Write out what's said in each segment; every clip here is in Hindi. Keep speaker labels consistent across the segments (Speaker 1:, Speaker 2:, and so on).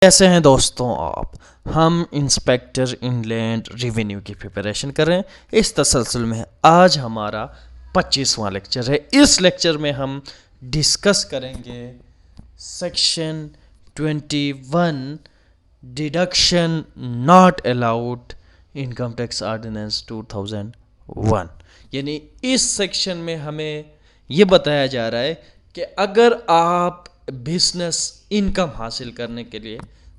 Speaker 1: कैसे हैं दोस्तों आप। हम इंस्पेक्टर इनलैंड रेवेन्यू की प्रिपरेशन कर रहे हैं। इस तसलसल में आज हमारा 25वां लेक्चर है। इस लेक्चर में हम डिस्कस करेंगे section 21 deduction not allowed income tax ordinance 2001। यानी इस सेक्शन में हमें ये बताया जा रहा है कि अगर आप बिजनेस इनकम हासिल करने के लिए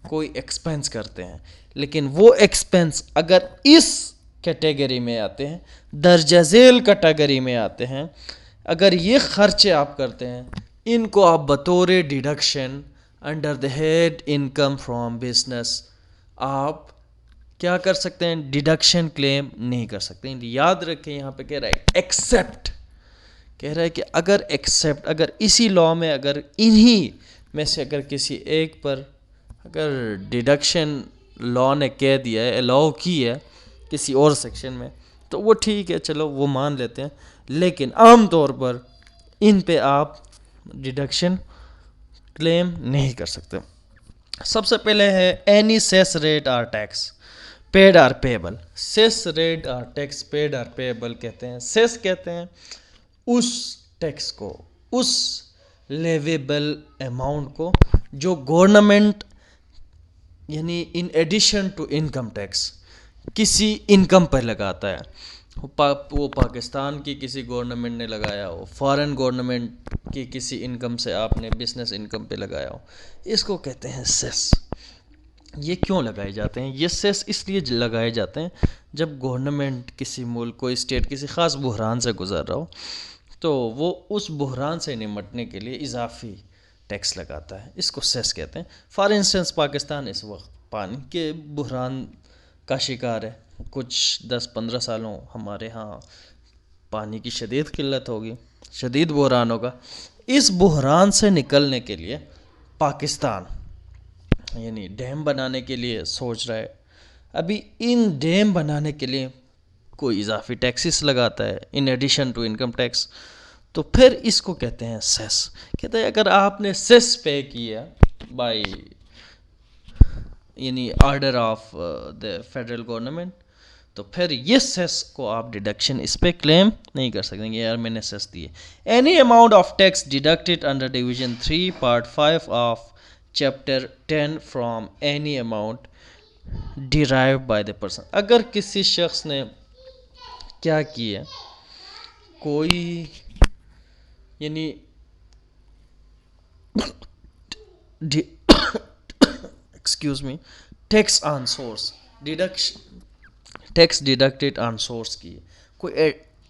Speaker 1: कोई एक्सपेंस करते हैं, लेकिन वो एक्सपेंस अगर इस कैटेगरी में आते हैं, दर्जा झेल कैटेगरी में आते हैं, अगर ये खर्चे आप करते हैं, इनको आप बतौर deduction under the head income from business आप क्या कर सकते हैं, डिडक्शन क्लेम नहीं कर सकते। याद रखें, यहाँ पे कह रहा है एक्सेप्ट, कह रहा है कि अगर इसी लॉ में अगर इन्हीं में से अगर किसी एक पर अगर डिडक्शन लॉ ने कह दिया है, अलाउ की है किसी और सेक्शन में, तो वो ठीक है, चलो वो मान लेते हैं। लेकिन आम तौर पर इन पे आप डिडक्शन क्लेम नहीं कर सकते। सबसे पहले है any cess rate or tax paid or payable. Cess rate or tax paid or payable कहते हैं। सेस कहते हैं उस टैक्स को, उस लेवेबल अमाउंट को जो गवर्नमेंट यानी in addition to income tax किसी इनकम पर लगाता है। वो पाकिस्तान की किसी गवर्नमेंट ने लगाया हो, फॉरेन गवर्नमेंट की किसी इनकम से आपने बिजनेस इनकम पे लगाया हो, इसको कहते हैं सेस। ये क्यों लगाए जाते हैं? ये सेस इसलिए लगाए जाते हैं जब गवर्नमेंट किसी मुल्क, कोई स्टेट किसी ख़ास बहरान से गुजर रहा हो, तो वो उस बहरान से निमटने के लिए इजाफी टैक्स लगाता है। इसको सेस कहते हैं। फॉर इंस्टेंस पाकिस्तान इस वक्त पानी के बहरान का शिकार है। कुछ 10-15 सालों हमारे यहाँ पानी की शदीद किल्लत होगी, शदीद बहरान होगा। इस बहरान से निकलने के लिए पाकिस्तान यानी डैम बनाने के लिए सोच रहा है। अभी इन डैम बनाने के लिए कोई इजाफी टैक्सेस लगाता है in addition to income tax, तो फिर इसको कहते हैं सेस। कहते हैं अगर आपने सेस पे किया बाय यानी order of the federal government, तो फिर ये सेस को आप डिडक्शन इस पे क्लेम नहीं कर सकते। यार मैंने सेस दिए। Any amount of tax deducted under division 3 part 5 of chapter 10 from any amount derive by the person. अगर किसी शख्स ने क्या किया, कोई यानी excuse me, tax on source deduction, tax deducted on source की कोई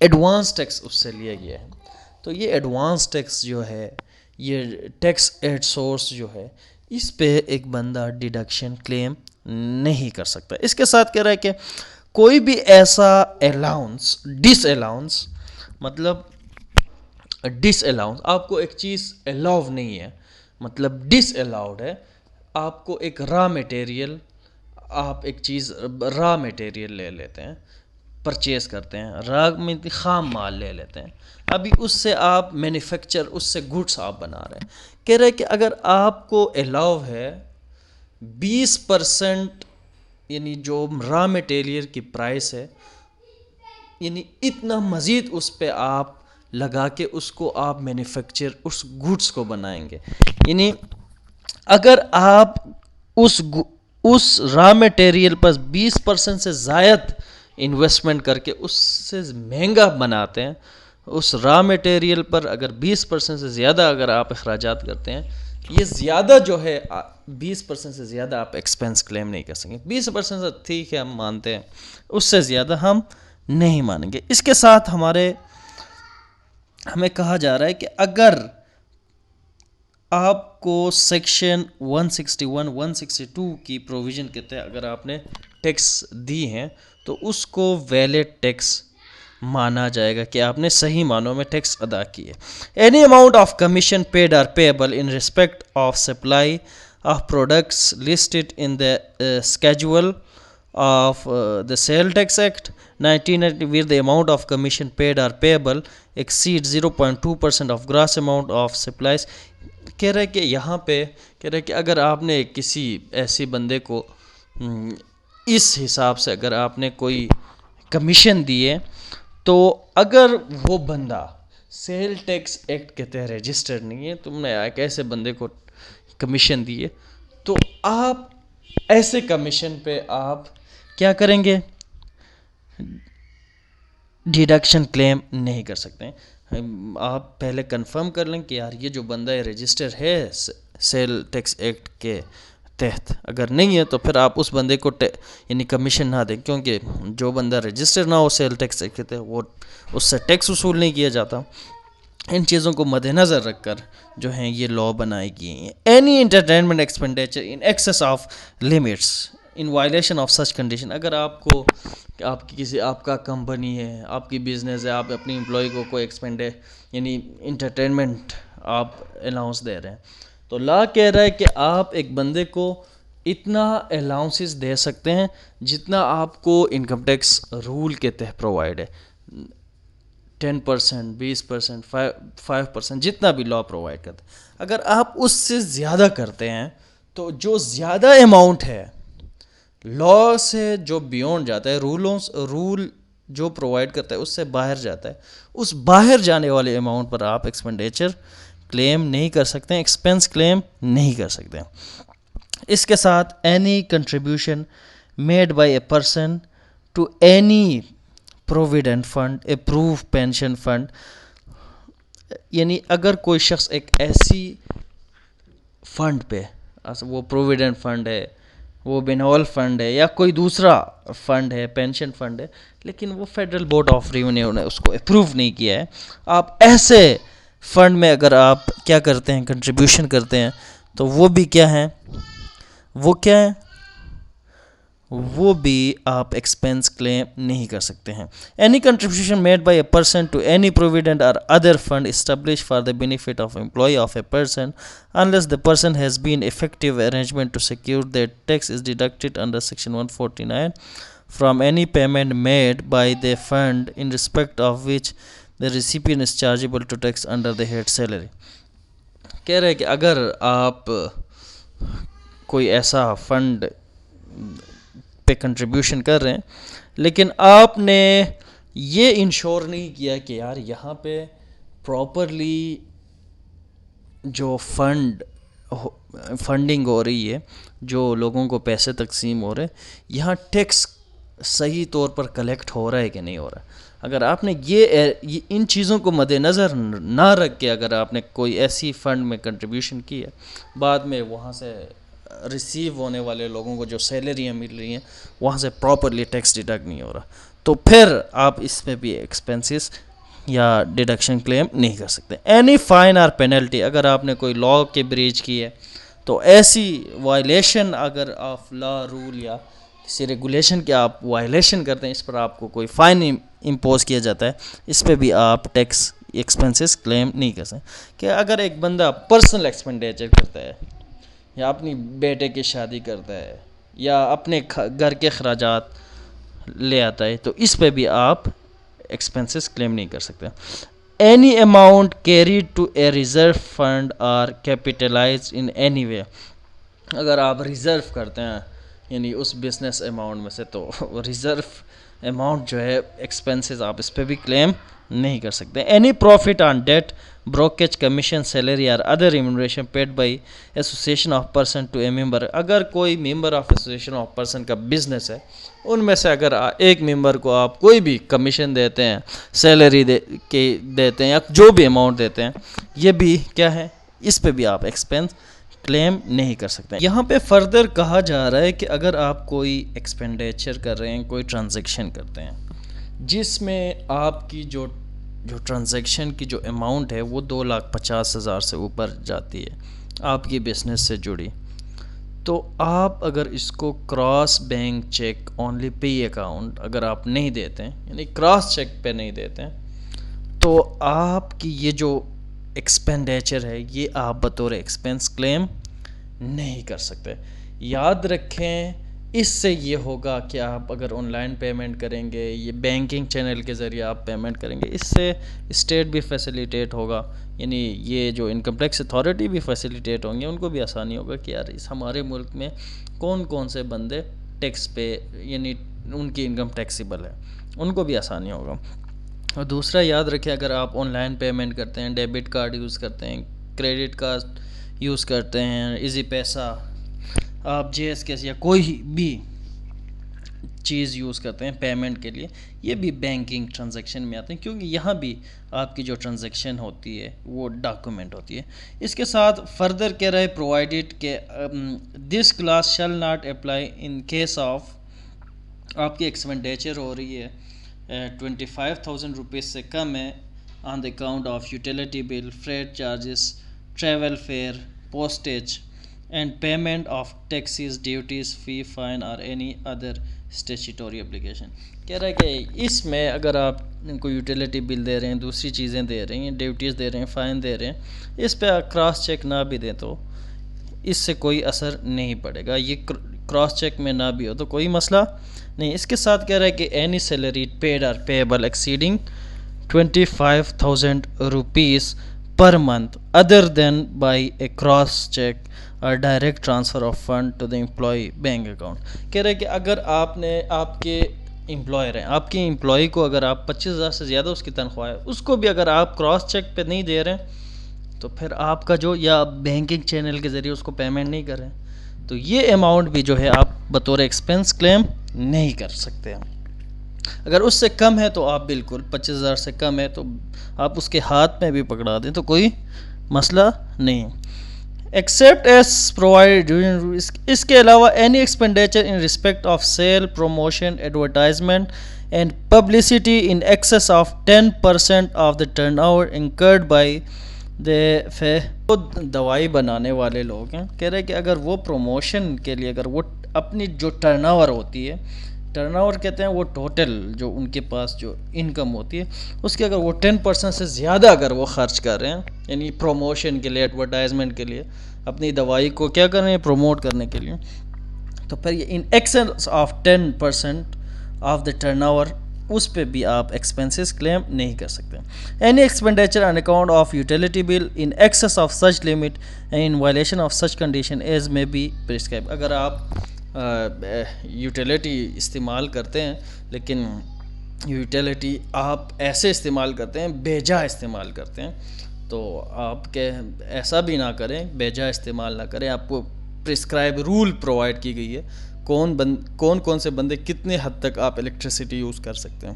Speaker 1: एडवांस टैक्स उससे लिया गया है, तो ये एडवांस टैक्स जो है, ये टैक्स एट सोर्स जो है, इस पे एक बंदा डिडक्शन क्लेम नहीं कर सकता। इसके साथ कह रहा है कि कोई भी ऐसा अलाउंस, डिसअलाउंस, मतलब डिसअलाउंस, आपको एक चीज़ अलाउ नहीं है, मतलब डिसअलाउड है। आपको एक रॉ मटेरियल, आप एक चीज़ रॉ मटेरियल ले लेते हैं, परचेज़ करते हैं, रॉ में खाम माल ले लेते हैं, अभी उससे आप मैन्युफैक्चर, उससे गुड्स आप बना रहे हैं। कह रहे हैं कि अगर आपको अलाउ है 20% यानी जो रॉ मटेरियल की प्राइस है, यानी इतना मज़ीद उस पे आप लगा के उसको आप मैन्युफैक्चर उस गुड्स को बनाएंगे। यानी अगर आप उस रॉ मटेरियल पर 20% से ज़ायद इन्वेस्टमेंट करके उससे महंगा बनाते हैं, उस रॉ मटेरियल पर अगर 20% से ज़्यादा अगर आप अखराजात करते हैं, ये ज़्यादा जो है 20% से ज़्यादा आप एक्सपेंस क्लेम नहीं कर सकेंगे। 20% से ठीक है, हम मानते हैं, उससे ज़्यादा हम नहीं मानेंगे। इसके साथ हमें कहा जा रहा है कि अगर आपको सेक्शन 161, 162 की प्रोविज़न के तहत अगर आपने टैक्स दी हैं, तो उसको वैलिड टैक्स माना जाएगा कि आपने सही मानों में टैक्स अदा किए। Any amount of commission paid or payable in respect of supply of products listed in the schedule of the Sale Tax Act 1990, where the amount of commission paid or payable exceeds 0.2% of gross amount of supplies कह रहा है कि यहाँ पे कह रहा है कि अगर आपने किसी ऐसी बंदे को इस हिसाब से अगर आपने कोई कमीशन दिए, तो अगर वो बंदा सेल टैक्स एक्ट के तहत रजिस्टर्ड नहीं है, तुमने एक ऐसे बंदे को कमीशन दिए, तो आप ऐसे कमीशन पे आप क्या करेंगे, डिडक्शन क्लेम नहीं कर सकते हैं। आप पहले कंफर्म कर लें कि यार ये जो बंदा है रजिस्टर है सेल टैक्स एक्ट के तहत, अगर नहीं है तो फिर आप उस बंदे को यानी कमीशन ना दें, क्योंकि जो बंदा रजिस्टर ना हो सेल टैक्स एक्ट के तहत वो उससे टैक्स वसूल नहीं किया जाता। इन चीज़ों को मद्देनज़र रखकर जो हैं ये लॉ बनाई गई हैं। Any entertainment expenditure in excess of limits in violation of such condition, अगर आपको आपकी किसी आपका कंपनी है, आपकी बिजनेस है, आप अपनी एम्प्लॉय को कोई एक्सपेंड यानी इंटरटेनमेंट आप अलाउंस दे रहे हैं, तो लॉ कह रहा है कि आप एक बंदे को इतना अलाउंसेस दे सकते हैं जितना आपको इनकम टैक्स रूल के तहत प्रोवाइड है, 10%, 20%, 5%, जितना भी लॉ प्रोवाइड करता है। अगर आप उससे ज़्यादा करते हैं तो जो ज़्यादा अमाउंट है लॉ से जो बियॉन्ड जाता है, रूल जो प्रोवाइड करता है उससे बाहर जाता है, उस बाहर जाने वाले अमाउंट पर आप एक्सपेंडिचर क्लेम नहीं कर सकते हैं, एक्सपेंस क्लेम नहीं कर सकते हैं। इसके साथ any contribution made by a person to any provident fund, approve pension fund, यानी अगर कोई शख्स एक ऐसी फंड पे, वो प्रोविडेंट फंड है, वो बेनॉल फंड है या कोई दूसरा फंड है, पेंशन फंड है, लेकिन वो फेडरल बोर्ड ऑफ रेवेन्यू ने उसको अप्रूव नहीं किया है, आप ऐसे फंड में अगर आप क्या करते हैं, कंट्रीब्यूशन करते हैं, तो वो भी क्या है, वो क्या है, वो भी आप एक्सपेंस क्लेम नहीं कर सकते हैं। Any contribution made by a person to any provident or other fund establish for the benefit of employ of a person unless the person has been effective arrangement to secure that tax is deducted under section 149 from any payment made by the fund in respect of which the recipient is chargeable to tax under the head salary. कह रहे हैं कि अगर आप कोई ऐसा फंड पे कंट्रीब्यूशन कर रहे हैं लेकिन आपने ये इंश्योर नहीं किया कि यार यहाँ पे प्रॉपरली जो फंडिंग हो रही है, जो लोगों को पैसे तकसीम हो रहे हैं, यहाँ टैक्स सही तौर पर कलेक्ट हो रहा है कि नहीं हो रहा है। अगर आपने ये इन चीज़ों को मद्देनज़र ना रख के अगर आपने कोई ऐसी फ़ंड में कंट्रीब्यूशन की है, बाद में वहाँ से रिसीव होने वाले लोगों को जो सैलरियाँ मिल रही हैं वहाँ से प्रॉपरली टैक्स डिडक्ट नहीं हो रहा, तो फिर आप इसमें भी एक्सपेंसेस या डिडक्शन क्लेम नहीं कर सकते। एनी फ़ाइन और पेनल्टी, अगर आपने कोई लॉ के ब्रीच की है तो ऐसी वायलेशन अगर ऑफ लॉ रूल या किसी रेगुलेशन के आप वायलेशन करते हैं, इस पर आपको कोई फ़ाइन इम्पोज किया जाता है, इस पर भी आप टैक्स एक्सपेंसेस क्लेम नहीं कर सकते। कि अगर एक बंदा पर्सनल एक्सपेंडिचर करता है या अपनी बेटे की शादी करता है या अपने घर के अखराजात ले आता है, तो इस पे भी आप एक्सपेंसेस क्लेम नहीं कर सकते। Any amount carried to a reserve fund और कैपिटलाइज्ड इन एनी वे, अगर आप रिज़र्व करते हैं यानी उस बिजनेस अमाउंट में से, तो रिज़र्व अमाउंट जो है एक्सपेंसेस आप इस पर भी क्लेम नहीं कर सकते। Any profit on debt, brokerage, commission, salary or other remuneration paid by association of person to a member, अगर कोई member of association of person का बिजनेस है, उनमें से अगर एक मेंबर को आप कोई भी कमीशन देते हैं, सैलरी देते हैं या जो भी अमाउंट देते हैं, ये भी क्या है, इस पे भी आप एक्सपेंस क्लेम नहीं कर सकते। यहाँ पे फर्दर कहा जा रहा है कि अगर आप कोई एक्सपेंडिचर कर रहे हैं, कोई ट्रांजैक्शन करते हैं जिसमें आपकी जो ट्रांजैक्शन की जो अमाउंट है वो 2,50,000 से ऊपर जाती है आपकी बिजनेस से जुड़ी, तो आप अगर इसको cross bank cheque only pay account अगर आप नहीं देते हैं, यानी क्रॉस चेक पे नहीं देते हैं, तो आपकी ये जो एक्सपेंडिचर है ये आप बतौर एक्सपेंस क्लेम नहीं कर सकते। याद रखें इससे ये होगा कि आप अगर ऑनलाइन पेमेंट करेंगे, ये बैंकिंग चैनल के ज़रिए आप पेमेंट करेंगे, इससे स्टेट भी फैसिलिटेट होगा, यानी ये जो इनकम टैक्स अथॉरिटी भी फैसिलिटेट होंगे, उनको भी आसानी होगा कि यार इस हमारे मुल्क में कौन कौन से बंदे टैक्स पे यानी उनकी इनकम टैक्सेबल है, उनको भी आसानी होगा। और दूसरा याद रखें, अगर आप ऑनलाइन पेमेंट करते हैं, डेबिट कार्ड यूज़ करते हैं, क्रेडिट कार्ड यूज़ करते हैं, इजी पैसा, आप JSK या कोई भी चीज़ यूज़ करते हैं पेमेंट के लिए, ये भी बैंकिंग ट्रांजैक्शन में आते हैं, क्योंकि यहाँ भी आपकी जो ट्रांजैक्शन होती है वो डॉक्यूमेंट होती है। इसके साथ फर्दर कह रहा है प्रोवाइडेड के this class shall not apply in case of, आपकी एक्सपेंडिचर हो रही है 25,000 रुपीज़ से कम है on the account of utility bill, freight charges, travel fair, postage and payment of taxes, duties, fee, fine और एनी अदर स्टेचुटरी एप्लीकेशन। कह रहा है कि इसमें अगर आप इनको यूटिलिटी बिल दे रहे हैं, दूसरी चीज़ें दे रहे हैं, ड्यूटीज़ दे रहे हैं, फ़ाइन दे रहे हैं, इस पर क्रॉस चेक ना भी दें तो इससे कोई असर नहीं पड़ेगा। ये क्रॉस चेक में ना भी हो तो कोई मसला नहीं। इसके साथ कह रहा है कि any salary paid or payable exceeding 25,000 rupees per month other than by a cross cheque or direct transfer of fund to the employ bank account. कह रहे हैं कि अगर आपने आपके एम्प्लॉयर हैं, आपके एम्प्लॉय को अगर आप 25,000 से ज़्यादा उसकी तनख्वाह है, उसको भी अगर आप क्रॉस चेक पे नहीं दे रहे हैं तो फिर आपका जो, या बैंकिंग चैनल के ज़रिए उसको पेमेंट नहीं कर रहे हैं, तो ये अमाउंट भी जो है आप बतौर एक्सपेंस क्लेम नहीं कर सकते हैं। अगर उससे कम है तो आप बिल्कुल 25,000 से कम है तो आप उसके हाथ में भी पकड़ा दें तो कोई मसला नहीं। एक्सेप्ट एस प्रोवाइडेड, इसके अलावा any expenditure in respect of sale, promotion, advertisement and publicity in excess of 10% of the turnover incurred by तो दवाई बनाने वाले लोग हैं, कह रहे हैं कि अगर वो प्रमोशन के लिए अगर वो अपनी जो टर्नओवर होती है, टर्नओवर कहते हैं वो टोटल जो उनके पास जो इनकम होती है उसके अगर वो 10% से ज़्यादा अगर वो ख़र्च कर रहे हैं, यानी प्रमोशन के लिए, एडवर्टाइजमेंट के लिए, अपनी दवाई को क्या कर रहे हैं, प्रमोट करने के लिए, तो फिर ये in excess of 10% of the turnover, उस पे भी आप एक्सपेंसेस क्लेम नहीं कर सकते। Any expenditure on account of utility bill in excess of such limit and in violation of such condition as may be prescribe. अगर आप यूटिलिटी इस्तेमाल करते हैं लेकिन यूटिलिटी आप ऐसे इस्तेमाल करते हैं, बेजा इस्तेमाल करते हैं, तो आप ऐसा भी ना करें, बेजा इस्तेमाल ना करें। आपको प्रिस्क्राइब रूल प्रोवाइड की गई है कौन कौन से बंदे कितने हद तक आप इलेक्ट्रिसिटी यूज़ कर सकते हैं,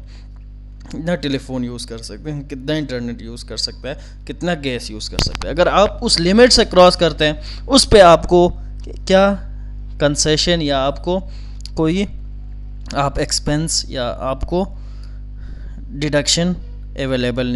Speaker 1: कितना टेलीफोन यूज़ कर सकते हैं, कितना इंटरनेट यूज़ कर सकते हैं, कितना गैस यूज़ कर सकते हैं। अगर आप उस लिमिट से क्रॉस करते हैं उस पे आपको क्या कंसेशन या आपको कोई आप एक्सपेंस या आपको डिडक्शन अवेलेबल नहीं।